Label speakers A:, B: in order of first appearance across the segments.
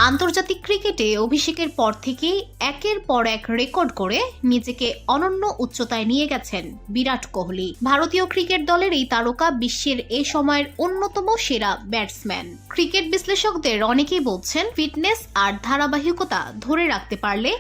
A: আন্তর্জাতিক ক্রিকেটে অভিষেকের পর থেকেই একের পর এক রেকর্ড করে নিজেকে অনন্য উচ্চতায় নিয়ে গেছেন বিরাট কোহলি। ভারতীয় ক্রিকেট দলের এই তারকা বিশ্বের এ সময়ের অন্যতম সেরা ব্যাটসম্যান। ক্রিকেট বিশ্লেষকদের অনেকেই বলছেন, ফিটনেস আর ধারাবাহিকতা ধরে রাখতে পারলে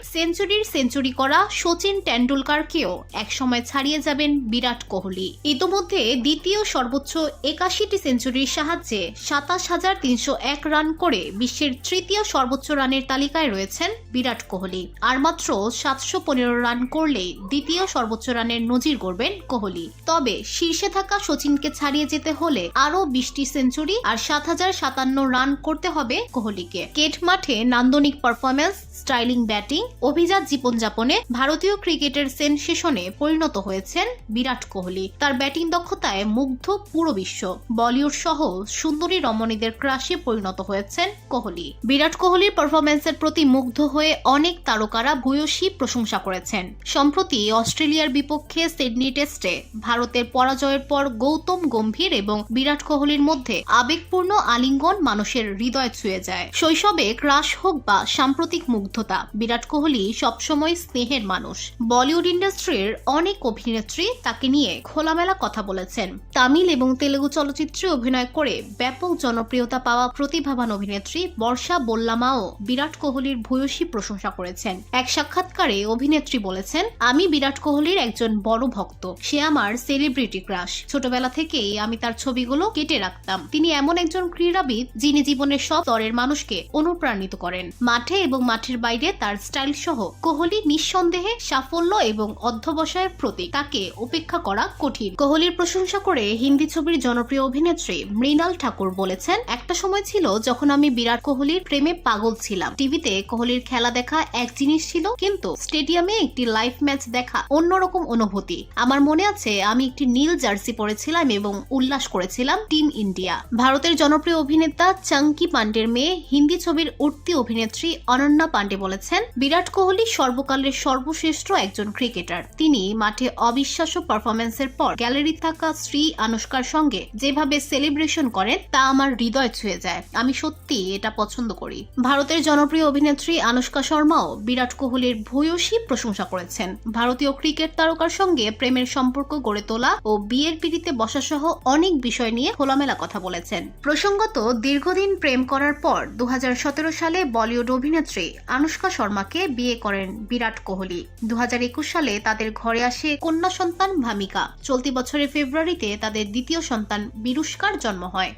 A: সেঞ্চুরি করা সচিন টেন্ডুলকারকেও একসময় ছাড়িয়ে যাবেন বিরাট কোহলি। ইতোমধ্যে দ্বিতীয় সর্বোচ্চ ৮১টি সেঞ্চুরির সাহায্যে ২৭,৩০১ রান করে বিশ্বের তৃতীয় সর্বোচ্চ রানের তালিকায় রয়েছেন বিরাট কোহলি। আর মাত্র ৭১৫ রান করলেই দ্বিতীয় সর্বোচ্চ রানের নজির গড়বেন কোহলি। তবে শীর্ষে থাকা সচিনকে ছাড়িয়ে যেতে হলে আরও ২০টি সেঞ্চুরি আর ৭,০৫৭ রান করতে হবে কোহলিকে। কেট মাঠে নান্দনিক পারফরম্যান্স, স্টাইলিং ব্যাটিং, অভিজাত জীবনযাপনে ভারতীয় ক্রিকেটের সেনসেশনে পরিণত হয়েছেন বিরাট কোহলি। তার ব্যাটিং দক্ষতায় মুগ্ধ পুরো বিশ্ব। বলিউড সহ সুন্দরী রমণীদের ক্রাশে পরিণত হয়েছেন কোহলি। বিরাট কোহলির পারফরম্যান্সের প্রতি মুগ্ধ হয়ে অনেক তারকারা ভূয়সী প্রশংসা করেছেন। সম্প্রতি অস্ট্রেলিয়ার বিপক্ষে সিডনি টেস্টে ভারতের পরাজয়ের পর গৌতম গম্ভীর এবং বিরাট কোহলির মধ্যে আবেগপূর্ণ আলিঙ্গন মানুষের হৃদয় ছুঁয়ে যায়। শৈশবে ক্রাশ হোক বা সাম্প্রতিক মুগ্ধতা, বিরাট কোহলি সবসময় স্নেহের মানুষ। বলিউড ইন্ডাস্ট্রির অনেক অভিনেত্রী তাকে নিয়ে খোলামেলা কথা বলেছেন। তামিল এবং তেলেগু চলচ্চিত্রে অভিনয় করে ব্যাপক জনপ্রিয়তা পাওয়া প্রতিভাবান অভিনেত্রী বর্ষা বোল্লামাও বিরাট কোহলির ভূয়সী প্রশংসা করেছেন। এক সাক্ষাৎকারে অভিনেত্রী বলেছেন, আমি বিরাট কোহলির একজন বড় ভক্ত। সে আমার সেলিব্রিটি ক্রাশ। ছোটবেলা থেকেই আমি তার ছবিগুলো কেটে রাখতাম। তিনি এমন একজন ক্রীড়াবিদ যিনি জীবনের সব স্তরের মানুষকে অনুপ্রাণিত করেন। মাঠে এবং মাঠের বাইরে তার স্টাইল সহ কোহলি নিঃসন্দেহে সাফল্য এবং অধ্যবসায়ের প্রতীক। তাকে উপেক্ষা করা কঠিন। কোহলির প্রশংসা করে হিন্দি ছবির জনপ্রিয় অভিনেত্রী মৃণাল ঠাকুর বলেছেন, একটা সময় ছিল যখন আমি বিরাট কোহলির প্রেমে পাগল ছিলাম। টিভিতে কোহলির খেলা দেখা এক জিনিস ছিল, কিন্তু স্টেডিয়ামে একটি লাইভ ম্যাচ দেখা অন্যরকম অনুভূতি। আমার মনে আছে আমি একটি নীল জার্সি পরেছিলাম এবং উল্লাস করেছিলাম টিম ইন্ডিয়া। ভারতের জনপ্রিয় অভিনেতা চাঙ্কি পান্ডের মেয়ে হিন্দি ছবির উঠতি অভিনেত্রী অনন্যা পান্ডে বলেছেন, বিরাট কোহলি সর্বকালের সর্বশ্রেষ্ঠ একজন ক্রিকেটার। তিনি মাঠে অবিশ্বাস্য পারফরম্যান্সের পর গ্যালারি থাকা স্ত্রী আনুশকার সঙ্গে যেভাবে সেলিব্রেশন করেন তা আমার হৃদয় ছুঁয়ে যায়। আমি সত্যি এটা পছন্দ করি। ভারতের জনপ্রিয় অভিনেত্রী আনুশকা শর্মাও বিরাট কোহলির ভূয়সী প্রশংসা করেছেন। ভারতীয় ক্রিকেট তারকার সঙ্গে প্রেমের সম্পর্ক গড়ে তোলা ও বিয়ের পিড়িতে বসা সহ অনেক বিষয় নিয়ে খোলামেলা কথা বলেছেন। প্রসঙ্গত, দীর্ঘদিন প্রেম করার পর ২০১৭ সালে বলিউড অভিনেত্রী আনুশকা শর্মাকে বিয়ে করেন বিরাট কোহলি। ২০২১ সালে তাদের ঘরে আসে কন্যা সন্তান ভামিকা। চলতি বছরের ফেব্রুয়ারিতে তাদের দ্বিতীয় সন্তান বিরুষ্কার জন্ম হয়।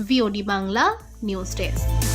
A: VOD Bangla news desk.